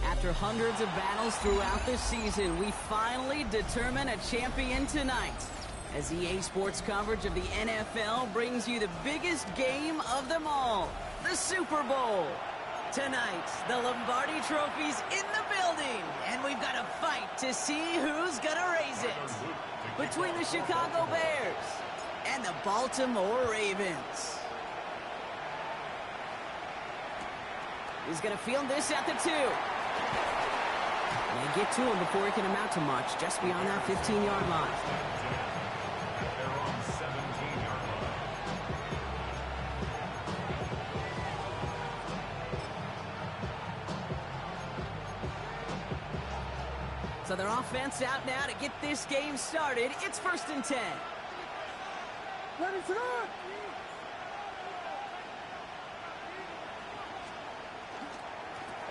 After hundreds of battles throughout the season, we finally determine a champion tonight. As EA Sports coverage of the NFL brings you the biggest game of them all, the Super Bowl. Tonight, the Lombardi Trophy's in the building, and we've got a fight to see who's gonna raise it. Between the Chicago Bears and the Baltimore Ravens. He's gonna field this at the 2. They get to him before he can amount to much, just beyond that 15-yard line. So their offense out now to get this game started. It's 1st and 10. Ready to go!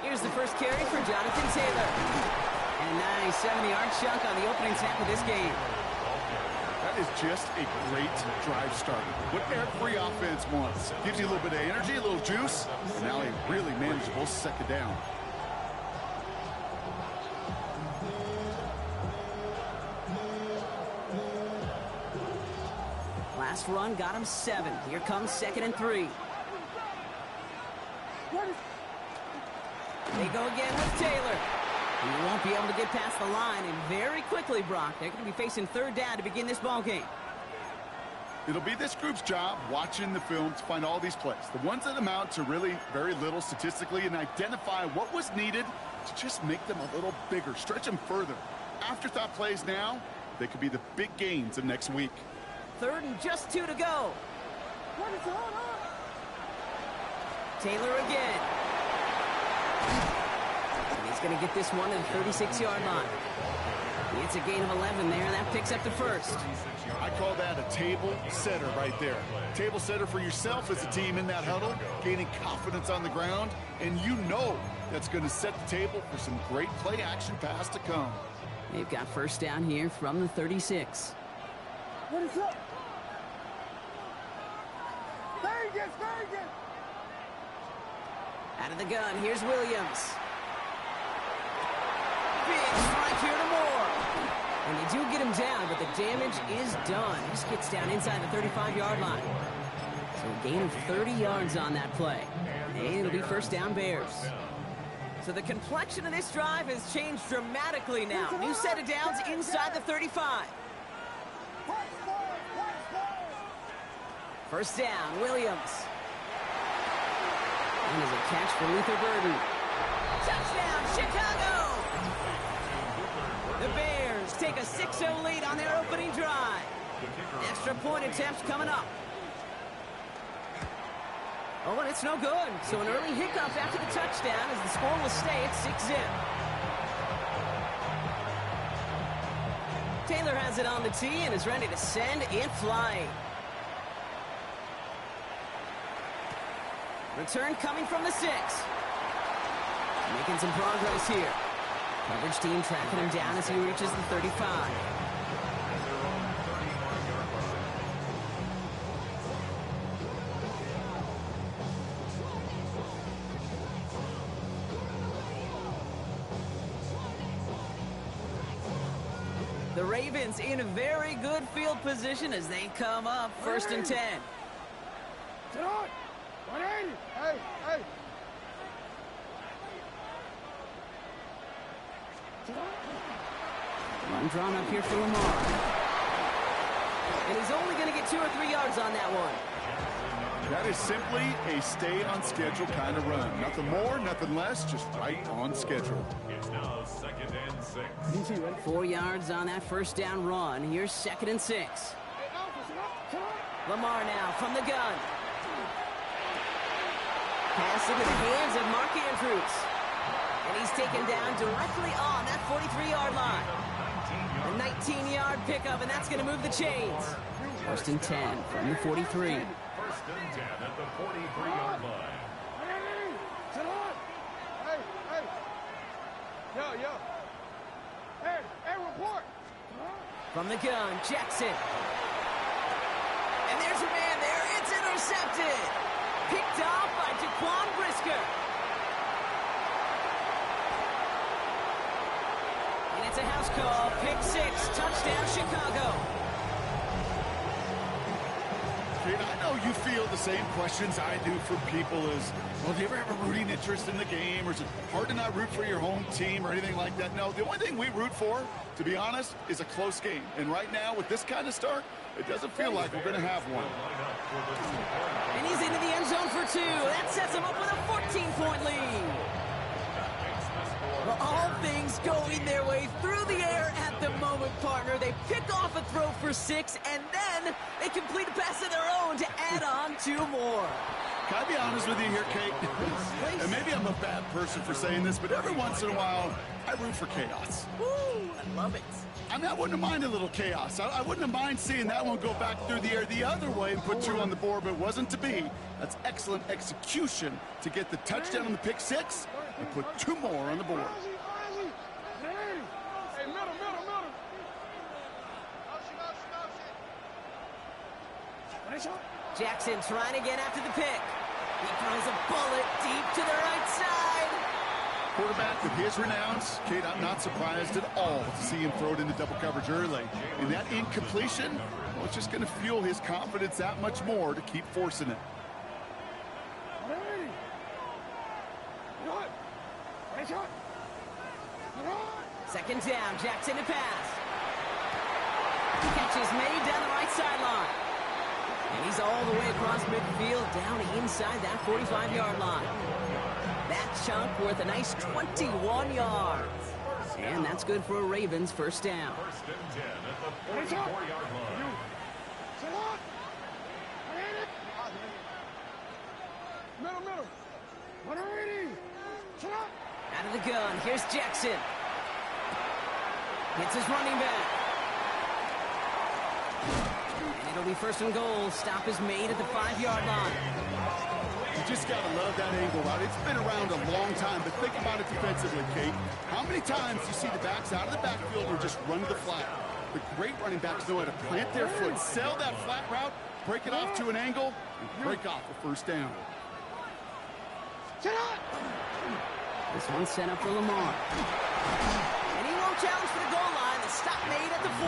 Here's the first carry for Jonathan Taylor. And a nice 70-yard chunk on the opening snap of this game. That is just a great drive starter. What every offense wants. Gives you a little bit of energy, a little juice, and now a really manageable second down. Last run got him 7. Here comes 2nd and 3. They go again with Taylor. He won't be able to get past the line, and very quickly, Brock, they're going to be facing 3rd down to begin this ball game. It'll be this group's job watching the film to find all these plays, the ones that amount to really very little statistically, and identify what was needed to just make them a little bigger, stretch them further. Afterthought plays now, they could be the big gains of next week. 3rd and just 2 to go. Taylor again. And he's going to get this one to the 36-yard line. It's a gain of 11 there, and that picks up the 1st. I call that a table setter right there. Table setter for yourself as a team in that huddle, gaining confidence on the ground, and you know that's going to set the table for some great play-action pass to come. They've got 1st down here from the 36. What is up? Vegas! Out of the gun, here's Williams. Big strike here to Moore. And they do get him down, but the damage is done. Just gets down inside the 35-yard line. So a gain of 30 yards on that play. And it'll be 1st down Bears. So the complexion of this drive has changed dramatically now. New set of downs inside the 35. 1st down, Williams. And there's a catch for Luther Burden. Touchdown, Chicago! The Bears take a 6-0 lead on their opening drive. Extra point attempts coming up. Oh, and it's no good. So an early hiccup after the touchdown as the score will stay at 6-zip. Taylor has it on the tee and is ready to send it flying. Return coming from the 6. Making some progress here. Coverage team tracking him down as he reaches the 35. The Ravens in a very good field position as they come up 1st and 10. Sit on! 180! Hey! Run drawn up here for Lamar. And he's only going to get 2 or 3 yards on that one. That is simply a stay-on-schedule kind of run. Nothing more, nothing less, just right on schedule. It's now 2nd and 6. 4 yards on that 1st down run. Here's 2nd and 6. Lamar now from the gun. Pass into the hands of Mark Andrews. And he's taken down directly on that 43-yard line. A 19-yard pickup, and that's going to move the chains. 1st and 10 from the 43. 1st and 10 at the 43-yard line. Sit on! Hey! Yo! Hey, report! From the gun, Jackson. And there's a man there. It's intercepted. Picked off by Jaquan Brisker. It's a house call. Pick 6. Touchdown, Chicago. Kate, I know you feel the same questions I do from people as, well, do you ever have a rooting interest in the game? Or is it hard to not root for your home team or anything like that? No, the only thing we root for, to be honest, is a close game. And right now, with this kind of start, it doesn't feel like we're going to have one. And he's into the end zone for 2. That sets him up with a 14-point lead. Well, all things going their way through the air at the moment, partner. They pick off a throw for 6, and then they complete a pass of their own to add on 2 more. Can I be honest with you here, Kate? And maybe I'm a bad person for saying this, but every once in a while, I root for chaos. Woo, I love it. I mean, I wouldn't mind a little chaos. I wouldn't have mind seeing that one go back through the air the other way and put 2 on the board, but it wasn't to be. That's excellent execution to get the touchdown on the pick 6 and put 2 more on the board. Hey, middle. Jackson trying to get after the pick. He throws a bullet deep to the right side. Quarterback with his renowns, Kate, I'm not surprised at all to see him throw it into double coverage early. And that incompletion, well, it's just going to fuel his confidence that much more to keep forcing it. Second down, Jackson to pass. Catch is made down the right sideline. And he's all the way across midfield, down inside that 45-yard line. That chunk worth a nice 21 yards. And that's good for a Ravens first down. First and 10 at the 44-yard line. Middle. 180. Out of the gun, here's Jackson. Hits his running back. And it'll be first and goal. Stop is made at the 5-yard line. You just got to love that angle route. It's been around a long time, but think about it defensively, Kate. How many times do you see the backs out of the backfield or just run to the flat? The great running backs know how to plant their foot, sell that flat route, break it off to an angle, and break off a first down. This one's set up for Lamar. And he won't challenge for the goal line. The stop made at the 4.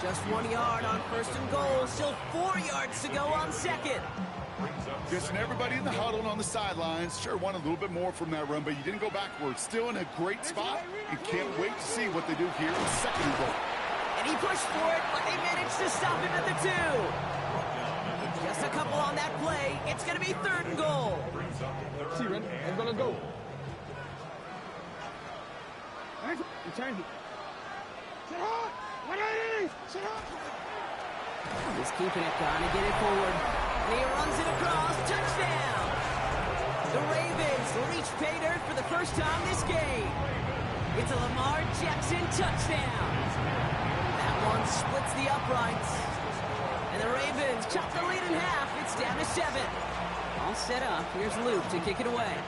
Just 1 yard on first and goal. Still 4 yards to go on second. Guessing everybody in the huddle and on the sidelines sure want a little bit more from that run, but you didn't go backwards. Still in a great spot. You can't wait to see what they do here in second and goal. And he pushed for it, but they managed to stop him at the 2. Just a couple on that play. It's going to be third and goal. See, Ren, let's go, let's go. Change it. Sit on! 180! Sit on! He's keeping it, trying to get it forward. And he runs it across. Touchdown! The Ravens reach pay dirt for the first time this game. It's a Lamar Jackson touchdown. That one splits the uprights. And the Ravens chop the lead in half. It's down to 7. All set up. Here's Luke to kick it away.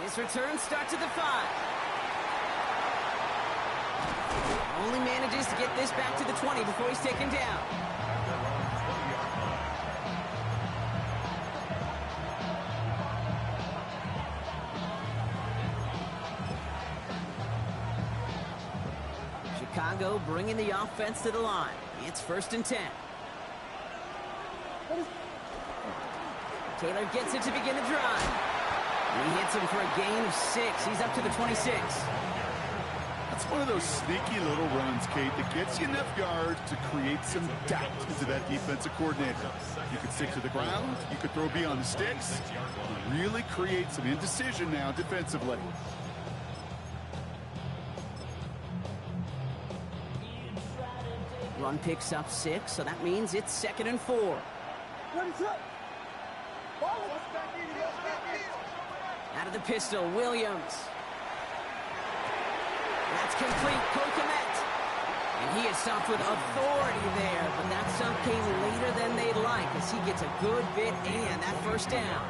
His return starts at the 5. Only manages to get this back to the 20 before he's taken down. Chicago bringing the offense to the line. It's first and 10. Taylor gets it to begin the drive. And he hits him for a gain of 6. He's up to the 26. That's one of those sneaky little runs, Kate, that gets you enough yards to create some doubt into that defensive coordinator. You could stick to the ground. You could throw beyond the sticks. Really create some indecision now defensively. Run picks up 6, so that means it's second and 4. Out of the pistol, Williams. That's complete. Kokomet. And he is stopped with authority there, but that stop came later than they'd like as he gets a good bit and that first down.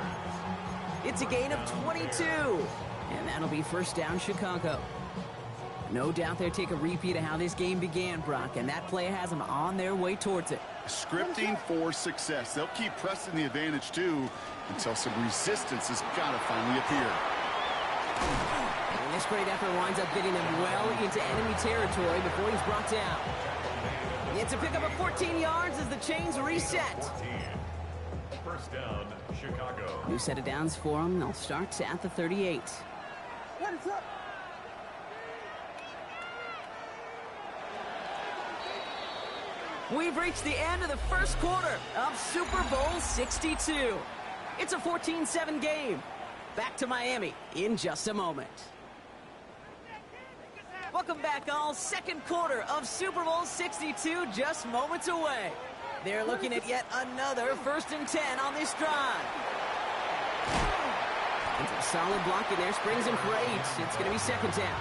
It's a gain of 22. And that'll be first down Chicago. No doubt they'll take a repeat of how this game began, Brock, and that play has them on their way towards it. Scripting for success. They'll keep pressing the advantage, too, until some resistance has got to finally appear. And this great effort winds up getting them well into enemy territory before he's brought down. It's a pickup of 14 yards as the chains reset. 14. First down, Chicago. New set of downs for them. They'll start at the 38. What is up? We've reached the end of the first quarter of Super Bowl 62. It's a 14-7 game. Back to Miami in just a moment. Welcome back, all. Second quarter of Super Bowl 62 just moments away. They're looking at yet another 1st and 10 on this drive. It's a solid block in there. Springs him for 8. It's going to be 2nd down.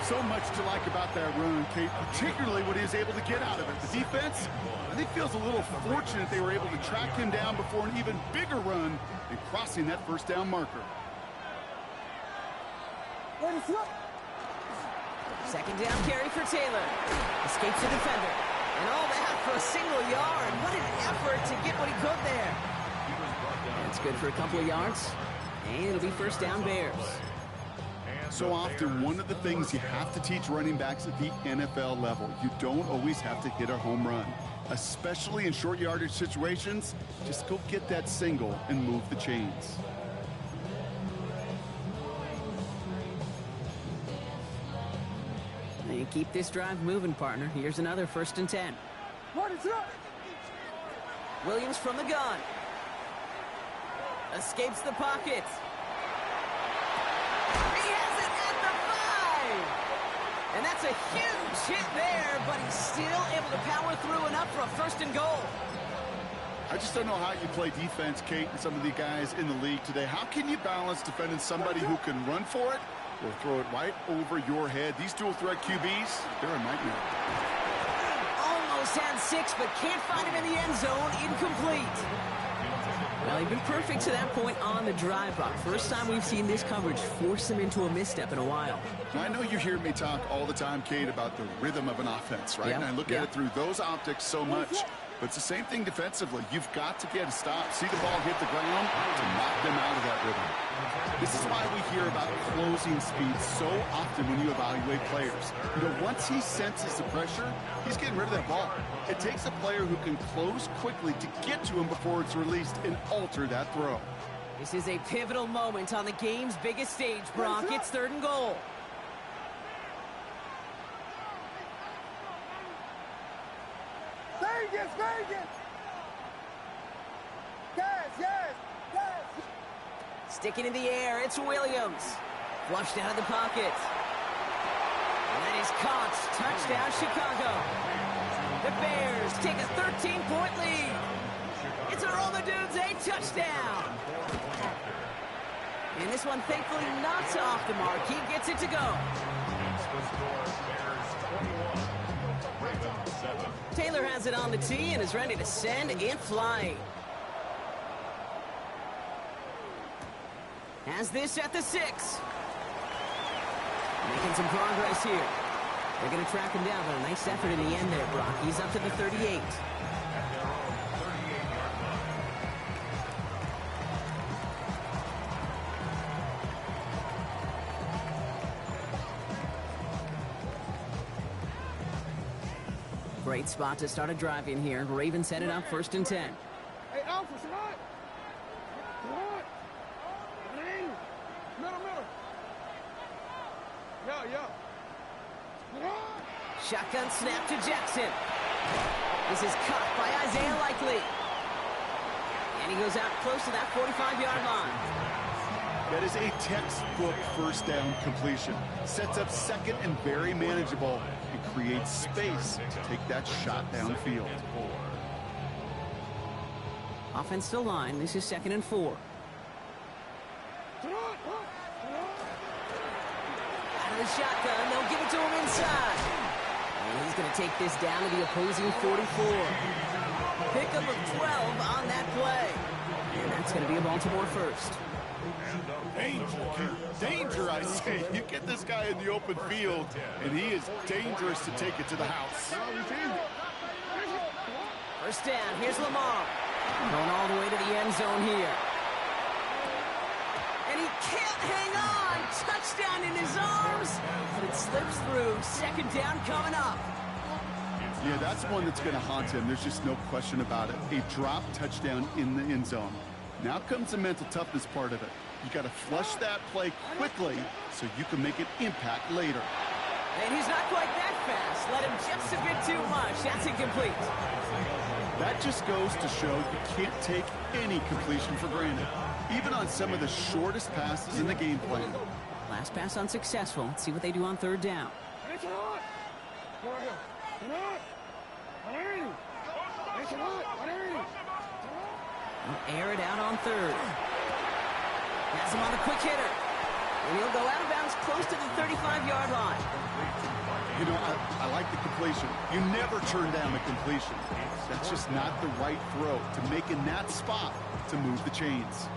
So much to like about that run, Kate, particularly what he was able to get out of it. The defense, I think, feels a little fortunate they were able to track him down before an even bigger run and crossing that 1st down marker. What is up? 2nd down carry for Taylor. Escapes the defender. And all that for a single yard. What an effort to get what he could there. That's good for a couple of yards. And it'll be 1st down Bears. So often, one of the things you have to teach running backs at the NFL level, you don't always have to hit a home run. Especially in short yardage situations, just go get that single and move the chains. And keep this drive moving, partner. Here's another 1st and 10. What is up? Williams from the gun. Escapes the pocket. He has it at the 5. And that's a huge hit there, but he's still able to power through enough for a 1st and goal. I just don't know how you play defense, Kate, and some of the guys in the league today. How can you balance defending somebody who can run for it or throw it right over your head? These dual threat QBs, they're a nightmare. Almost had 6, but can't find him in the end zone. Incomplete. Well, he'd been perfect to that point on the drive, Brock. First time we've seen this coverage force him into a misstep in a while. Now, I know you hear me talk all the time, Kate, about the rhythm of an offense, right? Yep, And I look at it through those optics so much. But it's the same thing defensively. You've got to get a stop, see the ball hit the ground to knock them out of that rhythm. This is why we hear about closing speed so often when you evaluate players. You know, once he senses the pressure, he's getting rid of that ball. It takes a player who can close quickly to get to him before it's released and alter that throw. This is a pivotal moment on the game's biggest stage, Brock. It's 3rd and goal. Vegas! Yes! Sticking in the air, it's Williams. Flushed out of the pocket. And that is caught. Touchdown, Chicago. The Bears take a 13-point lead. It's a roll the dudes, a touchdown. And this one, thankfully, not off the mark. He gets it to go. Taylor has it on the tee and is ready to send it flying. Has this at the 6. Making some progress here. They're going to track him down, but a nice effort in the end there, Brock. He's up to the 38. Great spot to start a drive in here. Ravens set it up 1st and 10. Hey, Alpha, Shabbat! What? Middle. Yeah. Shotgun snap to Jackson. This is caught by Isaiah Likely. And he goes out close to that 45-yard line. That is a textbook 1st down completion. Sets up 2nd and very manageable and creates space to take that shot downfield. Offense still line. This is 2nd and 4. Out of the shotgun. They'll give it to him inside. And he's going to take this down to the opposing 44. Pickup of 12 on that play. And that's going to be a Baltimore 1st. Danger, I say. You get this guy in the open field, and he is dangerous to take it to the house. First down, here's Lamar. Going all the way to the end zone here. And he can't hang on. Touchdown in his arms, but it slips through. Second down coming up. Yeah, that's one that's going to haunt him. There's just no question about it. A drop touchdown in the end zone. Now comes the mental toughness part of it. You got to flush that play quickly so you can make an impact later. And he's not quite that fast. Let him just a bit too much. That's incomplete. That just goes to show you can't take any completion for granted, even on some of the shortest passes in the game plan. Last pass unsuccessful. Let's see what they do on third down. They'll air it out on third. Has him on a quick hitter. And he'll go out of bounds close to the 35-yard line. You know, I like the completion. You never turn down a completion. That's just not the right throw to make in that spot to move the chains.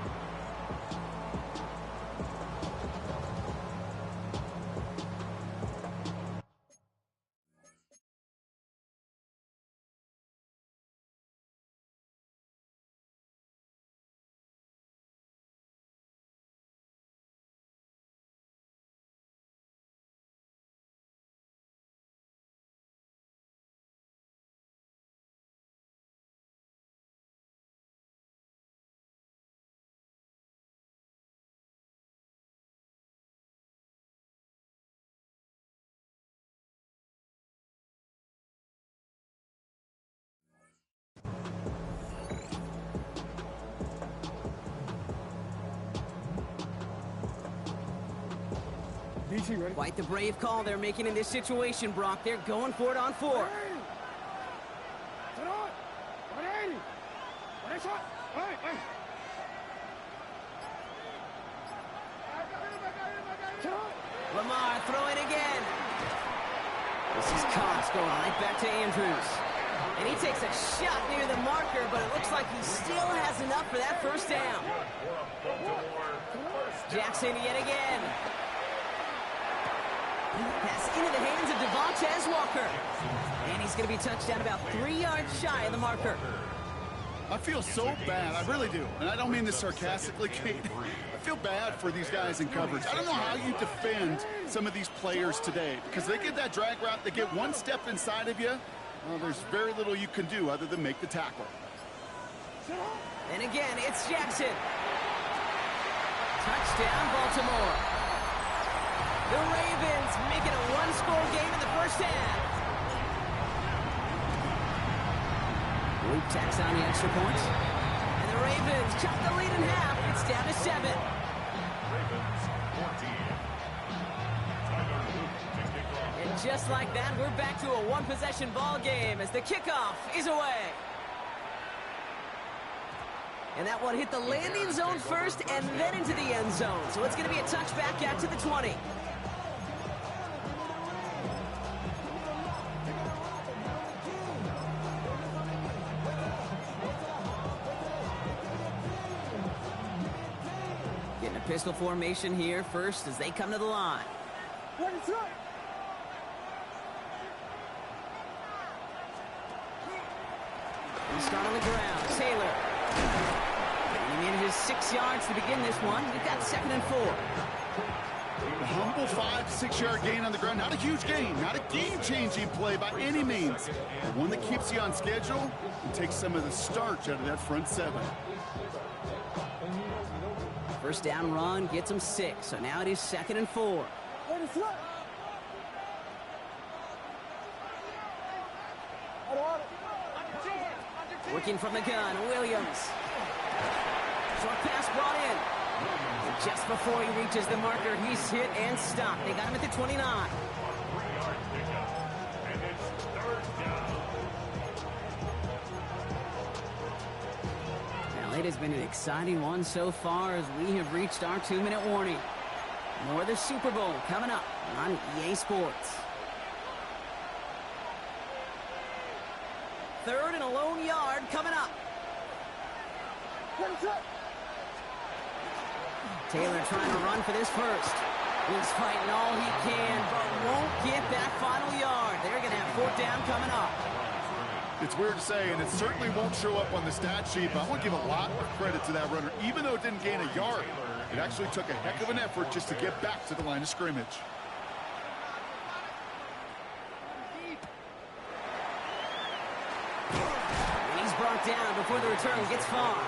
Quite the brave call they're making in this situation, Brock. They're going for it on fourth. Lamar throwing again. This is Cox going right back to Andrews. And he takes a shot near the marker, but it looks like he still has enough for that first down. Jackson yet again. Pass into the hands of Devontae Walker. And he's going to be touched down about 3 yards shy of the marker. I feel so bad. I really do. And I don't mean this sarcastically, Kate. I feel bad for these guys in coverage. I don't know how you defend some of these players today, because they get that drag route, they get one step inside of you. Well, there's very little you can do other than make the tackle. And again, it's Jackson. Touchdown, Baltimore. The Ravens make it a one-score game in the first half. Luke tacks on the extra points. And the Ravens cut the lead in half. It's down to 7. And just like that, we're back to a one-possession ball game as the kickoff is away. And that one hit the landing zone first and then into the end zone. So it's going to be a touchback out to the 20. Getting a pistol formation here first as they come to the line. We start on the ground. Taylor. He manages 6 yards to begin this one. We've got 2nd and 4. A humble 5-6-yard gain on the ground. Not a huge gain. Not a game-changing play by any means. But one that keeps you on schedule and takes some of the starch out of that front 7. First down run gets him 6. So now it is 2nd and 4. Working from the gun, Williams. Short pass brought in. And just before he reaches the marker, he's hit and stopped. They got him at the 29. Now, it has been an exciting one so far as we have reached our 2-minute warning. More of the Super Bowl coming up on EA Sports. 3rd and a lone yard coming up. Taylor trying to run for this first. He's fighting all he can, but won't get that final yard. They're going to have fourth down coming up. It's weird to say, and it certainly won't show up on the stat sheet, but I want to give a lot of credit to that runner. Even though it didn't gain a yard, it actually took a heck of an effort just to get back to the line of scrimmage. And he's brought down before the return gets far.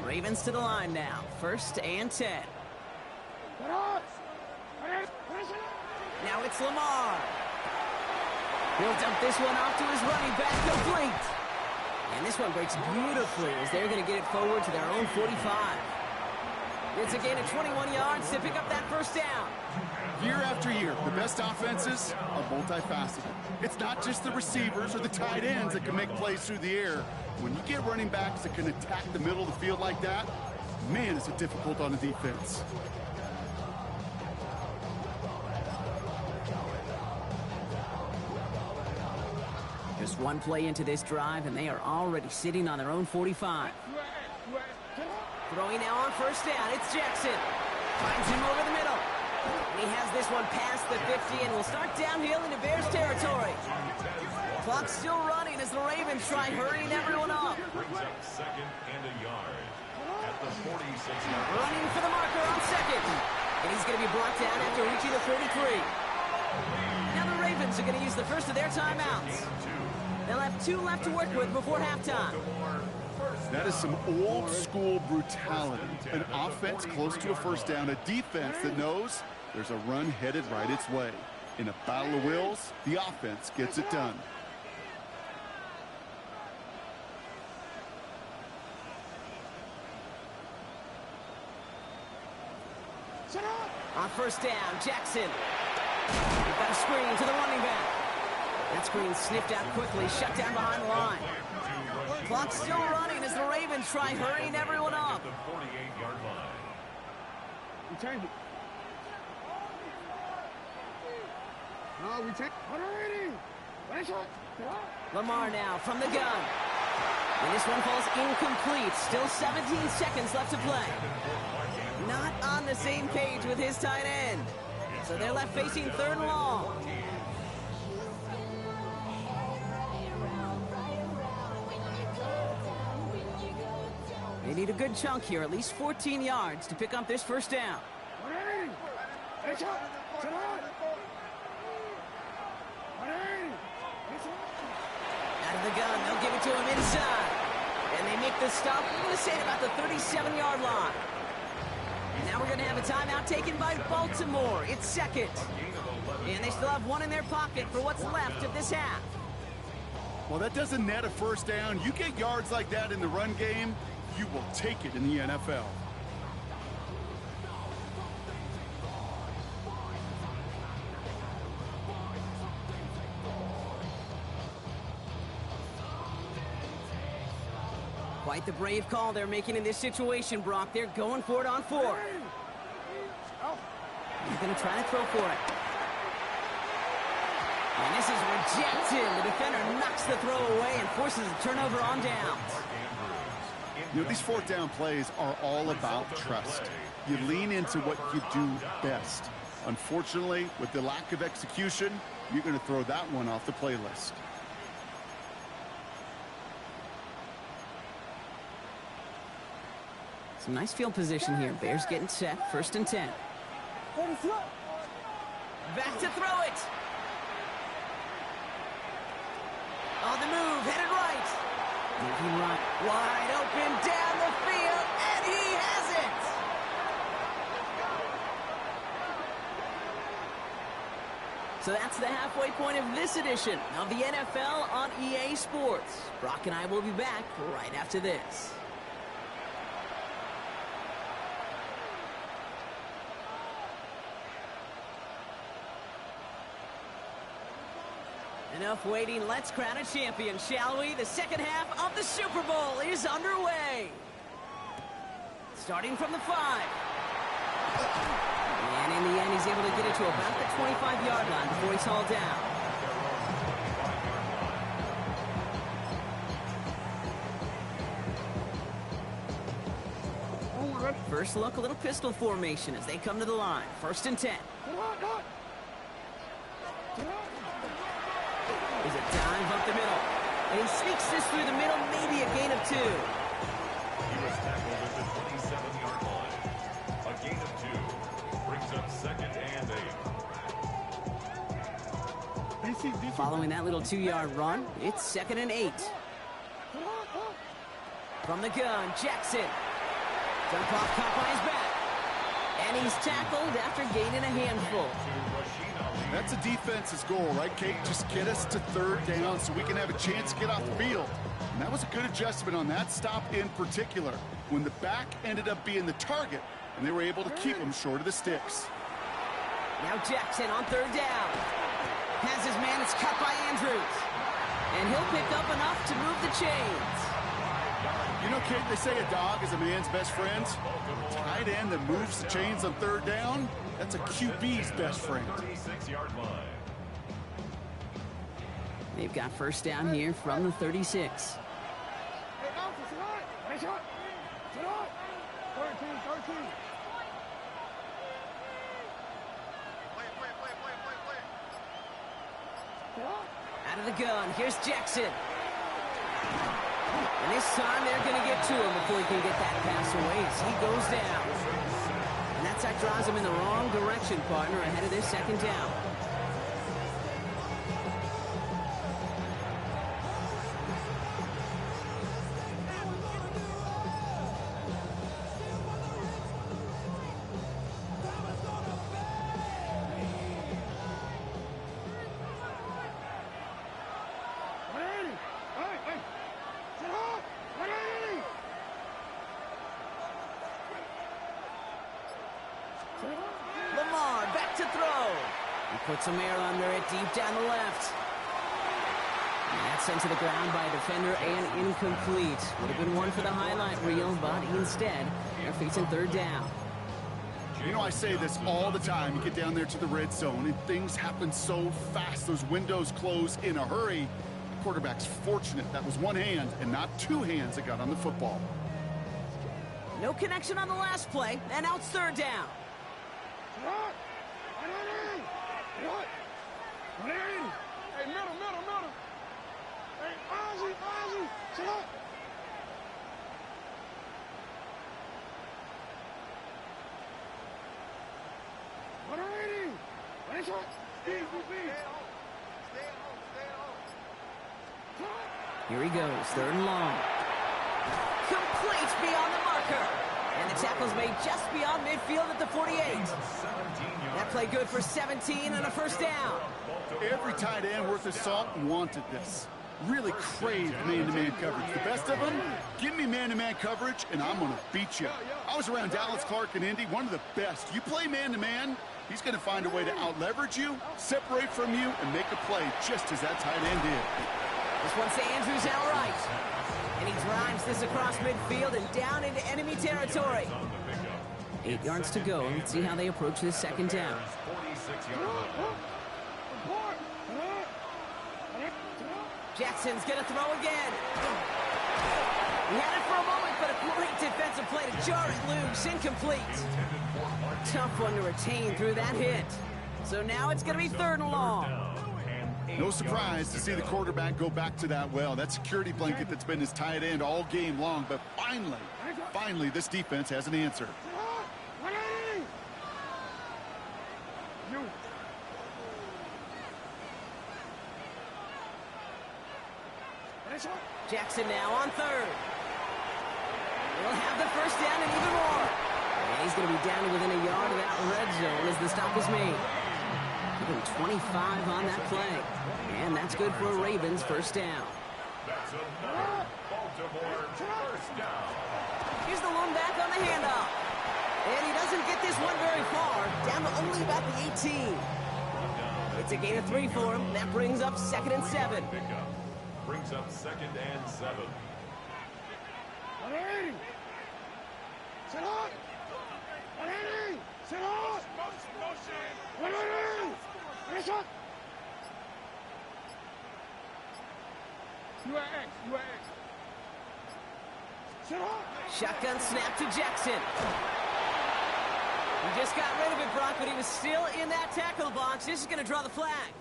Ravens to the line now. 1st and 10. Now it's Lamar. He'll dump this one off to his running back, complete. And this one breaks beautifully as they're going to get it forward to their own 45. It's a gain of 21 yards to pick up that first down. Year after year, the best offenses are multifaceted. It's not just the receivers or the tight ends that can make plays through the air. When you get running backs that can attack the middle of the field like that, man, is it difficult on the defense. Just one play into this drive, and they are already sitting on their own 45. Throwing now on first down, it's Jackson. Finds him over the middle. And he has this one past the 50 and will start downhill into Bears territory. Clock's still running as the Ravens try hurrying everyone up. Brings up 2nd and a yard at the 46-yard line. Running for the marker on 2nd. And he's going to be brought down after reaching the 33. Now the Ravens are going to use the first of their timeouts. They'll have 2 left to work with before halftime. That is some old school brutality. An offense close to a first down, a defense that knows there's a run headed right its way. In a battle of wills, the offense gets it done. On first down, Jackson. They've got a screen to the running back. That screen sniffed out quickly, shut down behind the line. Clock's still running as the Ravens try hurrying everyone up. The 48-yard line. We change it. No, we change. Lamar now from the gun. And this one falls incomplete. Still 17 seconds left to play. Not on the same page with his tight end. So they're left facing 3rd and long. They need a good chunk here, at least 14 yards to pick up this first down. Out of the gun, they'll give it to him inside. And they make the stop, I'm going to say at about the 37-yard line. And now we're going to have a timeout taken by Baltimore. It's 2nd. And they still have 1 in their pocket for what's left of this half. Well, that doesn't net a first down. You get yards like that in the run game, you will take it in the NFL. Quite the brave call they're making in this situation, Brock. They're going for it on 4. They're going to try to throw for it. And this is rejected. The defender knocks the throw away and forces a turnover on downs. You know, these 4th down plays are all about trust. You lean into what you do best. Unfortunately, with the lack of execution, you're going to throw that one off the playlist. Some nice field position here. Bears getting set. 1st and 10. Back to throw it. On the move, headed right. Moving right. Wide open down the field, and he has it. So that's the halfway point of this edition of the NFL on EA Sports. Brock and I will be back right after this. Enough waiting. Let's crown a champion, shall we? The second half of the Super Bowl is underway. Starting from the 5. And in the end, he's able to get it to about the 25-yard line before he's hauled down. first look, a little pistol formation as they come to the line. 1st and 10. There's a dive up the middle. And he sneaks this through the middle, maybe a gain of 2. He was tackled at the 27-yard line. A gain of 2 brings up 2nd and 8. Following that little 2-yard run, it's 2nd and 8. From the gun, Jackson. Jump off, caught by his back. And he's tackled after gaining a handful. That's a defense's goal, right, Kate? Just get us to 3rd down so we can have a chance to get off the field. And that was a good adjustment on that stop in particular, when the back ended up being the target, and they were able to keep him short of the sticks. Now Jackson on 3rd down. Has his man, it's cut by Andrews. And he'll pick up enough to move the chains. You know, Kate, they say a dog is a man's best friend. Tight end that moves the chains on 3rd down, that's a QB's best friend. 36-yard line. They've got 1st down here from the 36. Out of the gun, here's Jackson. And this time they're going to get to him before he can get that pass away as he goes down. And that sack draws him in the wrong direction, partner, ahead of this 2nd down. Lamar back to throw. He puts some air under it deep down the left. And that's sent to the ground by a defender and incomplete. Would have been one for the highlight reel, but instead they're facing 3rd down. You know, I say this all the time. You get down there to the red zone, and things happen so fast. Those windows close in a hurry. The quarterback's fortunate that was one hand and not 2 hands that got on the football. No connection on the last play, and now it's 3rd down. Hey, middle. Hey, Ozzy, sit up. Here he goes, 3rd and long. Complete beyond the marker. And the tackle's made just beyond midfield at the 48. That play good for 17 and a 1st down. Every tight end worth his salt wanted this. Really craved man-to-man coverage. The best of them, give me man-to-man coverage, and I'm going to beat you. I was around Dallas Clark and Indy, one of the best. You play man-to-man, he's going to find a way to out-leverage you, separate from you, and make a play just as that tight end did. This one's to Andrews outright. And he drives this across midfield and down into enemy territory. 8 yards to go. Let's see how they approach this 2nd down. Jackson's going to throw again. He had it for a moment, but a great defensive play to jar it loose. Incomplete. Tough one to retain through that hit. So now it's going to be 3rd and long. No surprise to see the quarterback go back to that well. That security blanket that's been his tight end all game long. But finally, this defense has an answer. Jackson now on 3rd. He'll have the 1st down and even more. And he's going to be down to within a yard of that red zone as the stop is made. Give him 25 on that play. And that's good for a Ravens 1st down. That's another Baltimore 1st down. Here's the lone back on the handoff. And he doesn't get this one very far. Down to only about the 18. It's a gain of 3 for him. That brings up 2nd and 7. Brings up 2nd and 7. Sit up! Sit up! You are X. Shotgun snap to Jackson. He just got rid of it, Brock, but he was still in that tackle box. This is going to draw the flag.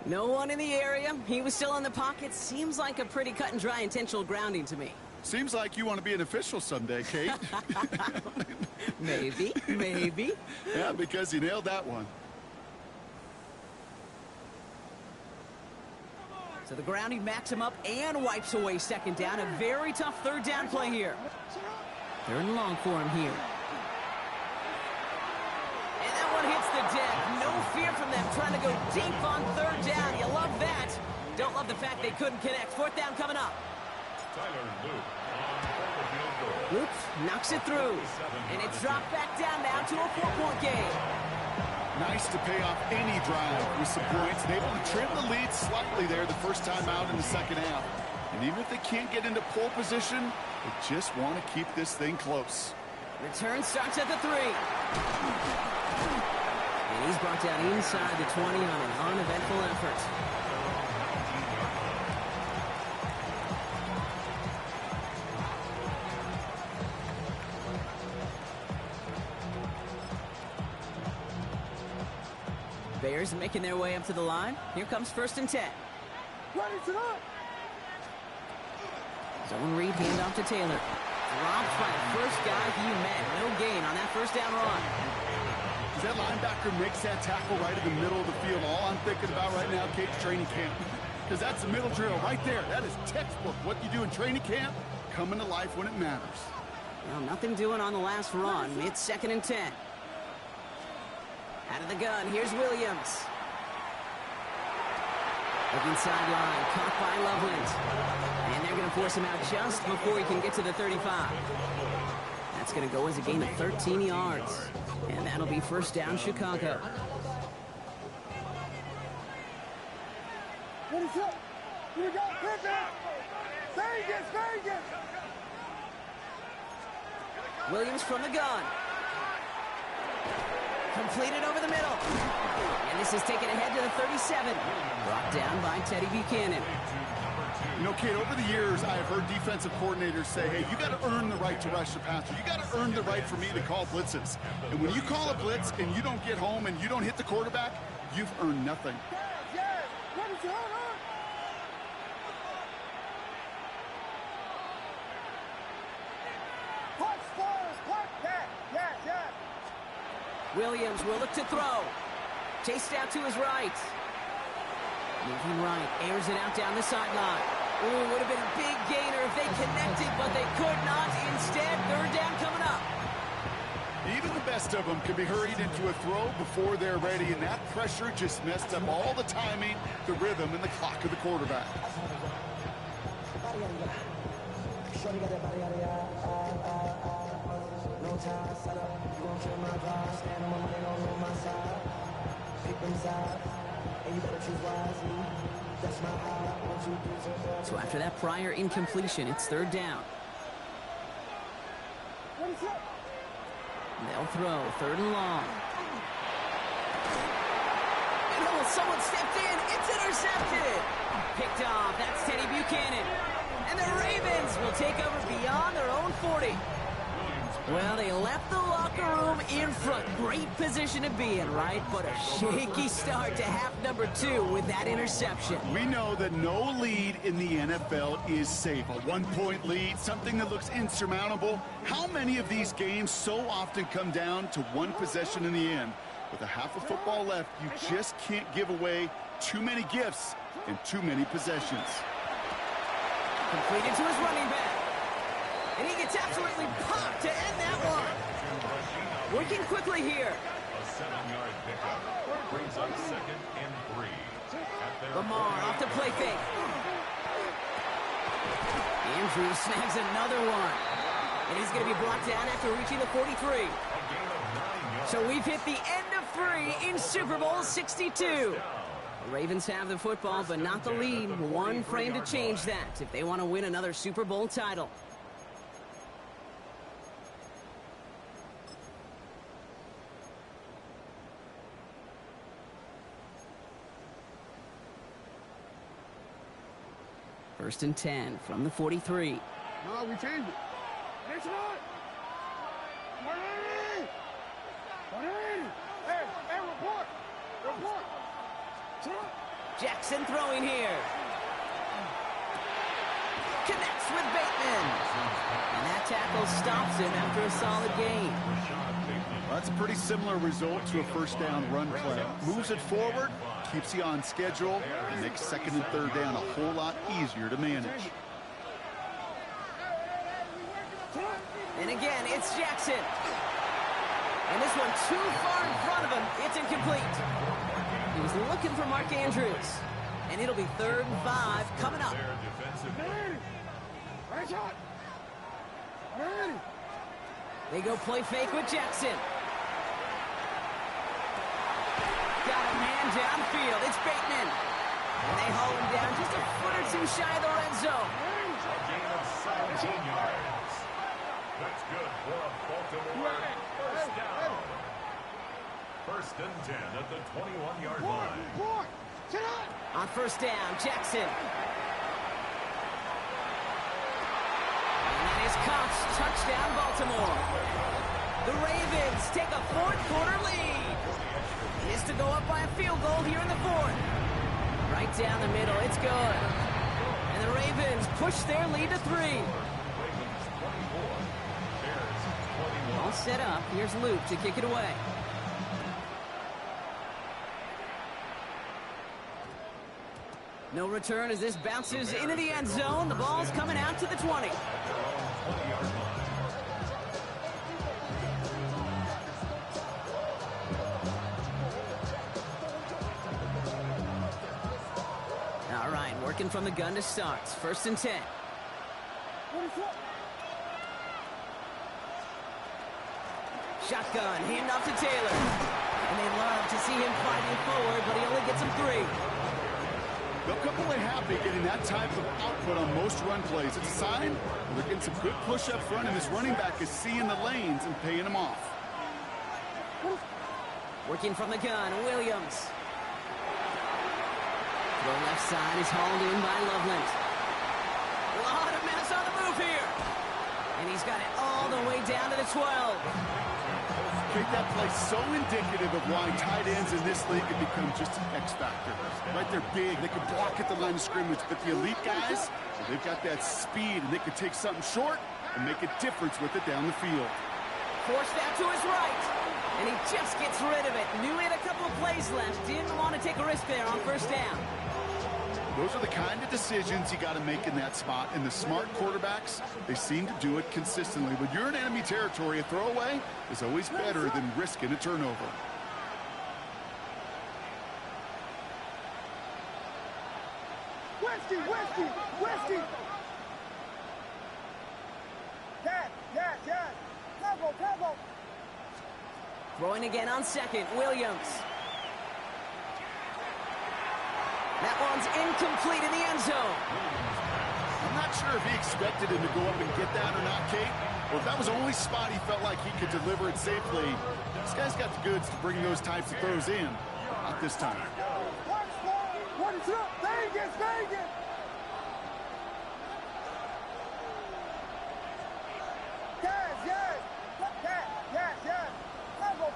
No one in the area. He was still in the pocket. Seems like a pretty cut and dry intentional grounding to me. Seems like you want to be an official someday, Kate. Maybe, maybe. Yeah, because you nailed that one. So the grounding backs him up and wipes away second down. A very tough third down play here. Third and long for him here. And that one hits the deck. No fear from them trying to go deep on third down. You love that. Don't love the fact they couldn't connect. Fourth down coming up. Luke knocks it through. And it's dropped back down now to a 4-point game. Nice to pay off any drive with some points and able to trim the lead slightly there the first time out in the second half. And even if they can't get into pole position, they just want to keep this thing close. Return starts at the 3. And he's brought down inside the 20 on an uneventful effort. Bears making their way up to the line. Here comes 1st and 10. Zone read, handoff to Taylor. Dropped by the first guy he met. No gain on that first down run. As that linebacker makes that tackle right in the middle of the field, all I'm thinking about right now, Kate, training camp. Because that's the middle drill right there. That is textbook. What you do in training camp, coming to life when it matters. Well, nothing doing on the last run. It's 2nd and 10. Out of the gun, here's Williams. Looking sideline, caught by Loveland. And they're going to force him out just before he can get to the 35. That's going to go as a gain of 13 yards. And that'll be first down, Chicago. What is up? Here we go. Vegas. Williams from the gun. Completed over the middle. And this is taken ahead to the 37. Brought down by Teddy Buchanan. You know, Kate, over the years, I've heard defensive coordinators say, hey, you got to earn the right to rush the passer. You got to earn the right for me to call blitzes. And when you call a blitz and you don't get home and you don't hit the quarterback, you've earned nothing. Williams will look to throw. Chased out to his right. Moving right, airs it out down the sideline. Ooh, would have been a big gainer if they connected, but they could not. Instead, third down coming up. Even the best of them can be hurried into a throw before they're ready, and that pressure just messed up all the timing, the rhythm, and the clock of the quarterback. So after that prior incompletion, it's third down. They'll throw, third and long. And someone stepped in. It's intercepted. Picked off. That's Teddy Buchanan. And the Ravens will take over beyond their own 40. Well, they left the locker room in front. Great position to be in, right? But a shaky start to half number 2 with that interception. We know that no lead in the NFL is safe. A one-point lead, something that looks insurmountable. How many of these games so often come down to one possession in the end? With a half of football left, you just can't give away too many gifts and too many possessions. Completed to his running back. And he gets absolutely popped to end that one. Working quickly here. A 7-yard pickup brings up 2nd and 3. Lamar off to play fake. Andrews snags another one. And he's going to be brought down after reaching the 43. So we've hit the end of 3 in Super Bowl 62. The Ravens have the football, but not the lead. One frame to change that if they want to win another Super Bowl title. First and 10 from the 43. No, we changed it. Next one. Jackson throwing here. Connects with Bateman. And that tackle stops him after a solid gain. Well, that's a pretty similar result to a first down run play. Moves it forward, keeps you on schedule, and makes second and third down a whole lot easier to manage. And again, it's Jackson. And this one too far in front of him. It's incomplete. He was looking for Mark Andrews. And it'll be 3rd and 5 coming up. They go play fake with Jackson. Got a man downfield. It's Bateman. And they haul him down just a foot or two shy of the red zone. A gain of 17 yards. That's good for a Baltimore first down. 1st and 10 at the 21-yard line. On 1st down, Jackson. And that is caught. Touchdown, Baltimore. The Ravens take a 4th quarter lead. Is to go up by a field goal here in the 4th. Right down the middle, it's good. And the Ravens push their lead to 3. All set up. Here's Luke to kick it away. No return as this bounces into the end zone. The ball's coming out to the 20. All right, working from the gun to start. 1st and 10. Shotgun, hand off to Taylor. And they love to see him fighting forward, but he only gets him 3. They'll come away happy getting that type of output on most run plays. It's a sign they're getting some good push up front, and this running back is seeing the lanes and paying them off. Working from the gun, Williams. The left side is hauled in by Loveland. A lot of mess on the move here. And he's got it all the way down to the 12. Make that play so indicative of why tight ends in this league have become just an X factor. Right, they're big, they can block at the line of scrimmage, but the elite guys, they've got that speed, and they can take something short and make a difference with it down the field. Forced out to his right, and he just gets rid of it. Knew he had a couple of plays left, didn't want to take a risk there on 1st down. Those are the kind of decisions you got to make in that spot, and the smart quarterbacks, they seem to do it consistently. When you're in enemy territory, a throwaway is always better than risking a turnover. Westy! Yes. Tempo. Throwing again on 2nd, Williams. That one's incomplete in the end zone. I'm not sure if he expected him to go up and get that or not, Kate. Or if that was the only spot he felt like he could deliver it safely. This guy's got the goods to bring those types of throws in. Not this time. What is up? Vegas! Yes. Tempo.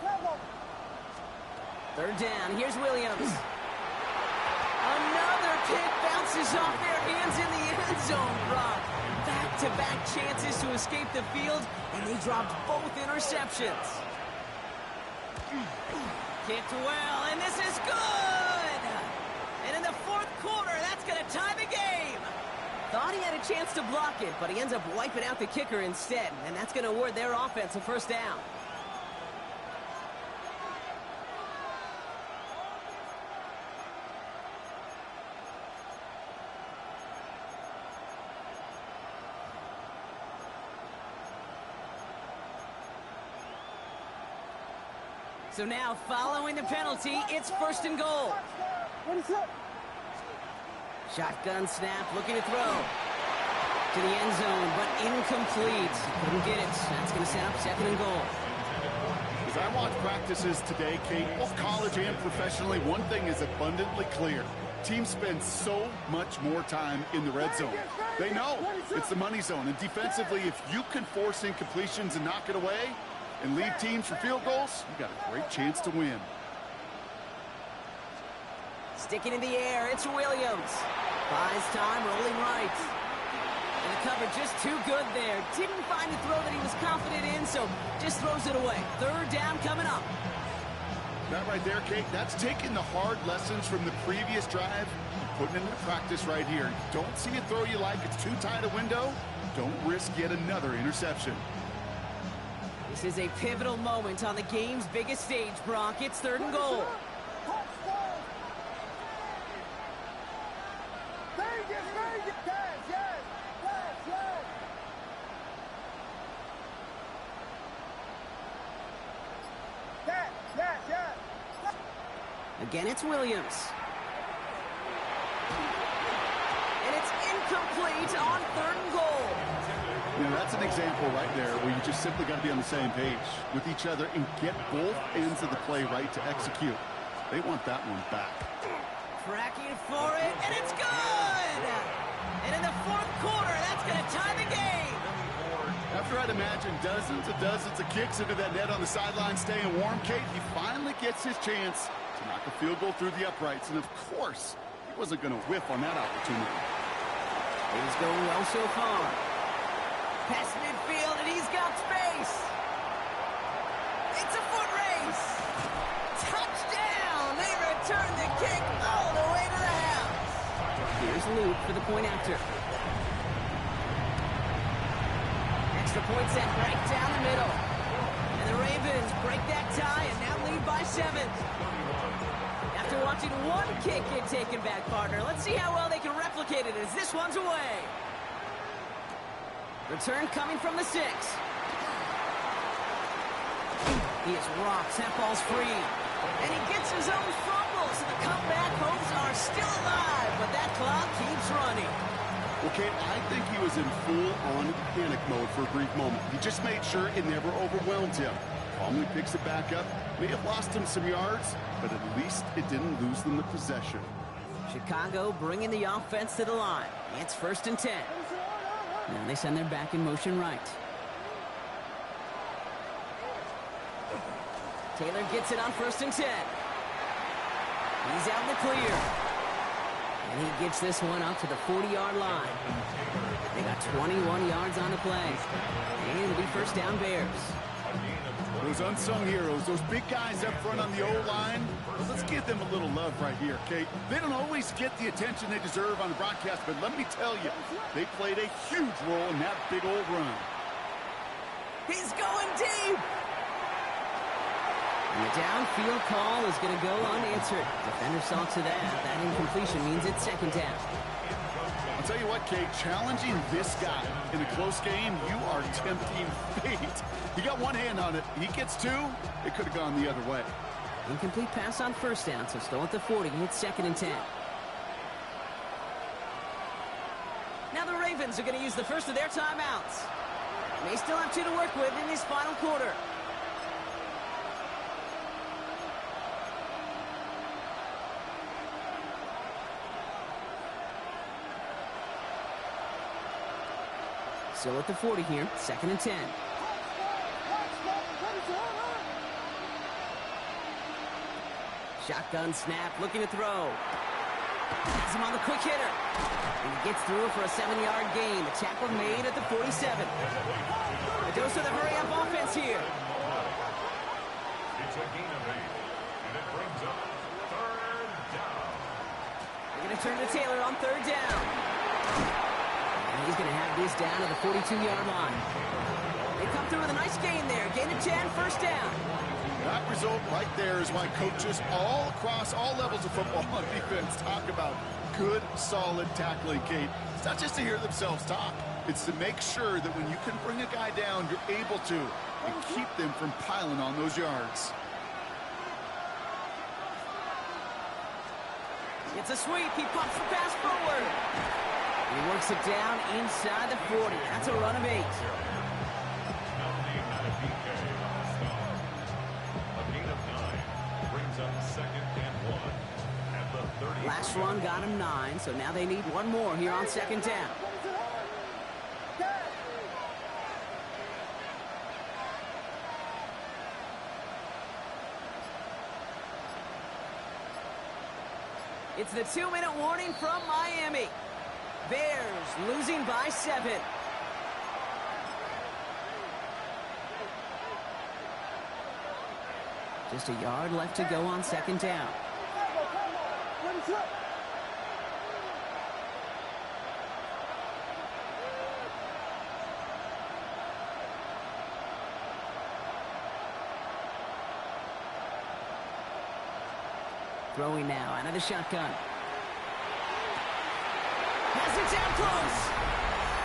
3rd down, here's Williams. Another pick bounces off their hands in the end zone, Brock. Back-to-back chances to escape the field, and they dropped both interceptions. Kicked well, and this is good! And in the 4th quarter, that's going to tie the game. Thought he had a chance to block it, but he ends up wiping out the kicker instead, and that's going to award their offense a 1st down. So now, following the penalty, it's 1st and goal. What is up? Shotgun snap, looking to throw. To the end zone, but incomplete. Couldn't get it. That's going to set up 2nd and goal. As I watch practices today, Kate, both college and professionally, one thing is abundantly clear. Teams spend so much more time in the red zone. They know it's the money zone. And defensively, if you can force incompletions and knock it away and lead teams for field goals, you've got a great chance to win. Sticking in the air, it's Williams. Buys time, rolling right. And the cover just too good there. Didn't find a throw that he was confident in, so just throws it away. Third down coming up. That right there, Kate, that's taking the hard lessons from the previous drive, putting them into practice right here. Don't see a throw you like, it's too tight a window. Don't risk yet another interception. This is a pivotal moment on the game's biggest stage, Brock. It's 3rd and goal. Again, it's Williams. And it's incomplete on 3rd and goal. You know, that's an example right there where you just simply got to be on the same page with each other and get both ends of the play right to execute. They want that one back. Tracking for it, and it's good! And in the 4th quarter, that's going to tie the game. After I'd imagine dozens of kicks into that net on the sideline staying warm, Kate, he finally gets his chance to knock a field goal through the uprights. And of course, he wasn't going to whiff on that opportunity. He's going well so far. Past midfield, and he's got space. It's a foot race. Touchdown! They return the kick all the way to the house. Here's Luke for the point after. Extra point set right down the middle. And the Ravens break that tie and now lead by 7. After watching one kick get taken back, partner, let's see how well they can replicate it as this one's away. Return coming from the 6. He is rocked. That ball's free. And he gets his own fumble, so the comeback hopes are still alive, but that clock keeps running. Okay, I think he was in full-on panic mode for a brief moment. He just made sure it never overwhelmed him. Calmly picks it back up. May have lost him some yards, but at least it didn't lose them the possession. Chicago bringing the offense to the line. It's 1st and 10. Now they send their back in motion right. Taylor gets it on 1st and 10. He's out in the clear. And he gets this one up to the 40-yard line. They got 21 yards on the play. And it'll be 1st down Bears. Those unsung heroes, those big guys up front on the O-line, let's give them a little love right here, Kate. They don't always get the attention they deserve on the broadcast, but let me tell you, they played a huge role in that big old run. He's going deep! And the downfield call is going to go unanswered. Defender saw to that. That incompletion means it's 2nd down. I'll tell you what, Kate, challenging this guy in a close game, you are tempting fate. He got one hand on it. He gets 2. It could have gone the other way. Incomplete pass on 1st down, so still at the 40. It's 2nd and 10. Now the Ravens are going to use the first of their timeouts. They still have 2 to work with in this final quarter. Still at the 40 here, 2nd and 10. Shotgun snap, looking to throw. Has him on the quick hitter. And he gets through for a 7-yard gain. The tackle made at the 47. A dose of the hurry-up offense here. It's a gain of 8, and it brings up 3rd down. They're going to turn to Taylor on 3rd down. And he's going to have this down to the 42-yard line. They come through with a nice gain there. Gain of 10, 1st down. That result right there is why coaches all across all levels of football on defense talk about good, solid tackling, Kate. It's not just to hear themselves talk. It's to make sure that when you can bring a guy down, you're able to and keep them from piling on those yards. It's a sweep. He pumps the pass forward. He works it down inside the 40. That's a run of 8. Last run got him 9, so now they need one more here on 2nd down. It's the 2-minute warning from Miami. Bears losing by 7. Just a yard left to go on second down. Throwing now out of the shotgun. Has it down close.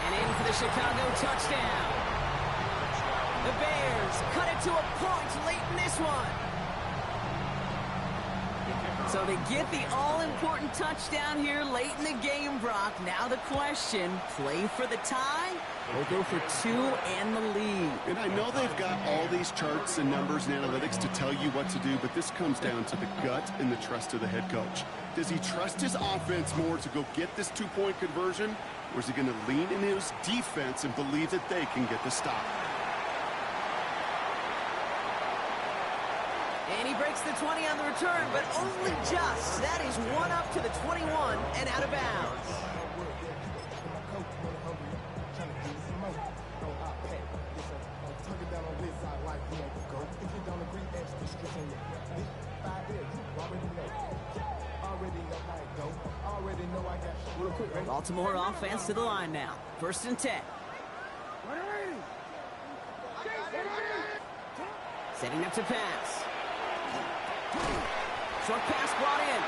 And in for the Chicago touchdown. The Bears cut it to a point late in this one. So they get the all-important touchdown here late in the game, Brock. Now the question, play for the tie or go for 2 and the lead? And I know they've got all these charts and numbers and analytics to tell you what to do, but this comes down to the gut and the trust of the head coach. Does he trust his offense more to go get this 2-point conversion, or is he going to lean in his defense and believe that they can get the stop? And he breaks the 20 on the return, but only just. That is one up to the 21 and out of bounds. Baltimore offense to the line now. 1st and 10. Setting up to pass. Short pass brought in.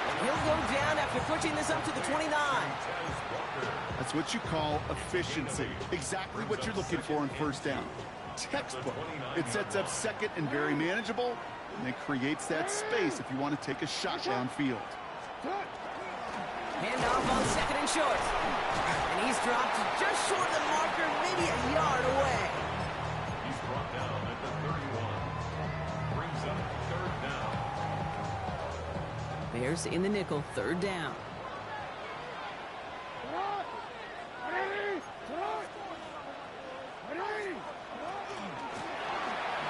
And he'll go down after pushing this up to the 29. That's what you call efficiency. Exactly what you're looking for in 1st down. Textbook. It sets up 2nd and very manageable, and it creates that space if you want to take a shot downfield. Handoff on 2nd and short. And he's dropped just short of the marker, maybe a yard away. He's brought down at the 31. Brings up 3rd down. Bears in the nickel, 3rd down.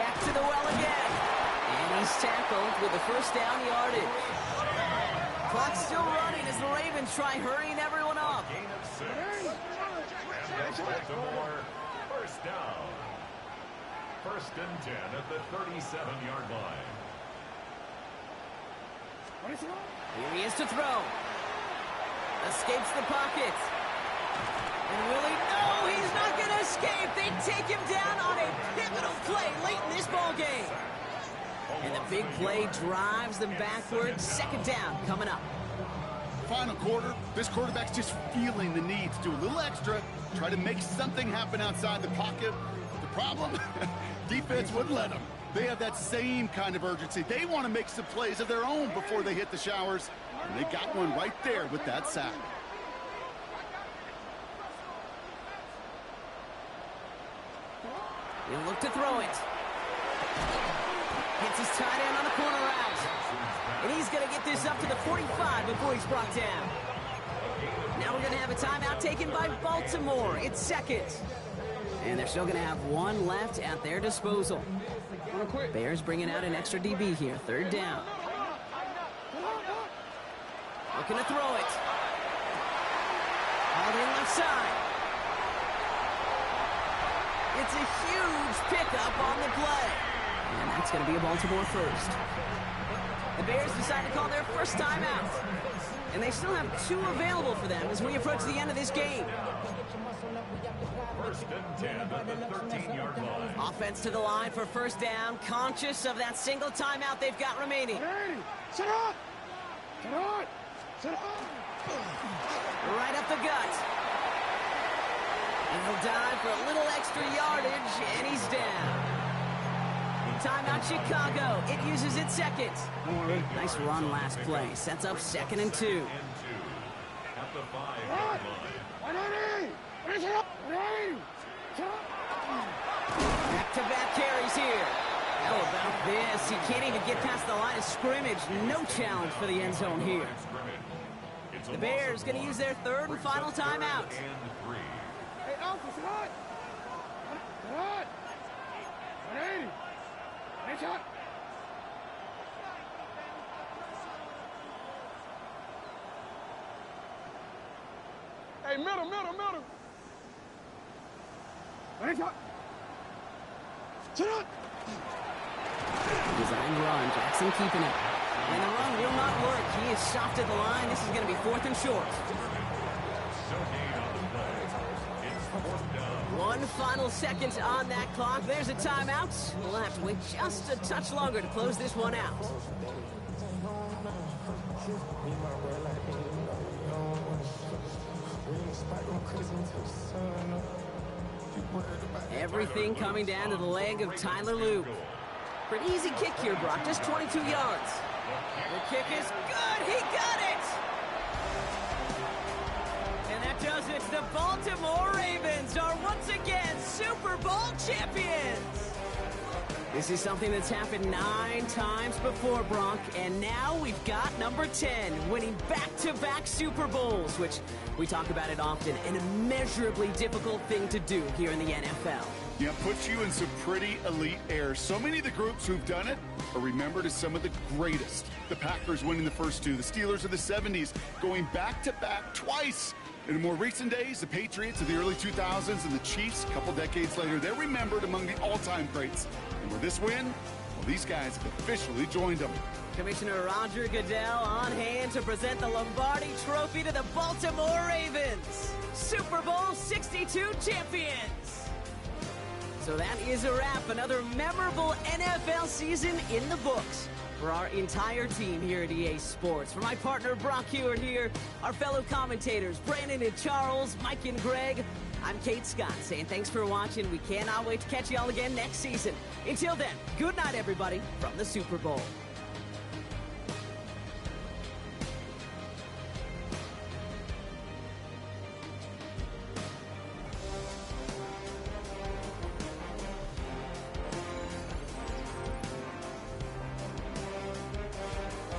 Back to the well again. And he's tackled with the 1st down yardage. Clock's still running as the Ravens try hurrying everyone up. Gain of 6. And that's Baltimore. 1st down. 1st and 10 at the 37-yard line. Here he is to throw. Escapes the pocket. And will he? No, he's not going to escape. They take him down on a pivotal play late in this ball game. And the big play drives them backwards. 2nd down coming up. Final quarter, this quarterback's just feeling the need to do a little extra, try to make something happen outside the pocket. The problem? Defense wouldn't let them. They have that same kind of urgency. They want to make some plays of their own before they hit the showers. And they got one right there with that sack. He'll look to throw it. Hits his tight end on the corner route. And he's going to get this up to the 45 before he's brought down. Now we're going to have a timeout taken by Baltimore. It's 2nd. And they're still going to have 1 left at their disposal. Bears bringing out an extra DB here. 3rd down. Looking to throw it. All in left side. It's a huge pickup on the play. And that's going to be a Baltimore 1st. The Bears decide to call their 1st timeout. And they still have 2 available for them as we approach the end of this game. 1st and 10 at the 13-yard line. Offense to the line for 1st down, conscious of that single timeout they've got remaining. Sit up! Sit up! Sit up! Right up the gut. And he'll dive for a little extra yardage, and he's down. Timeout Chicago. It uses its 2nd. Nice run last play. Sets up 2nd and 2. At the 5-yard line. Back-to-back carries here. How about this? He can't even get past the line of scrimmage. No challenge for the end zone here. The Bears going to use their 3rd and final timeout. Hey, Alpha, sit on! Sit on! 180! Hey, shot! Hey, middle. Ready, shot. Sit up. Design run. Jackson keeping it. And the run will not work. He is soft at the line. This is going to be 4th and short. One final second on that clock. There's a timeout. We'll have to wait just a touch longer to close this one out. Everything coming down to the leg of Tyler Luke. For an easy kick here, Brock, just 22 yards. The kick is good. He got it. And that does it. The Baltimore Ravens are once again Super Bowl champions. This is something that's happened 9 times before, Brock, and now we've got number 10, winning back-to-back Super Bowls, which we talk about it often, an immeasurably difficult thing to do here in the NFL. Yeah, puts you in some pretty elite air. So many of the groups who've done it are remembered as some of the greatest. The Packers winning the first 2, the Steelers of the 70s going back-to-back twice. In more recent days, the Patriots of the early 2000s and the Chiefs a couple decades later, they're remembered among the all-time greats. And with this win, well, these guys have officially joined them. Commissioner Roger Goodell on hand to present the Lombardi Trophy to the Baltimore Ravens, Super Bowl 62 champions. So that is a wrap. Another memorable NFL season in the books for our entire team here at EA Sports. For my partner Brock Hewitt here, our fellow commentators Brandon and Charles, Mike and Greg, I'm Kate Scott saying thanks for watching. We cannot wait to catch y'all again next season. Until then, good night everybody from the Super Bowl.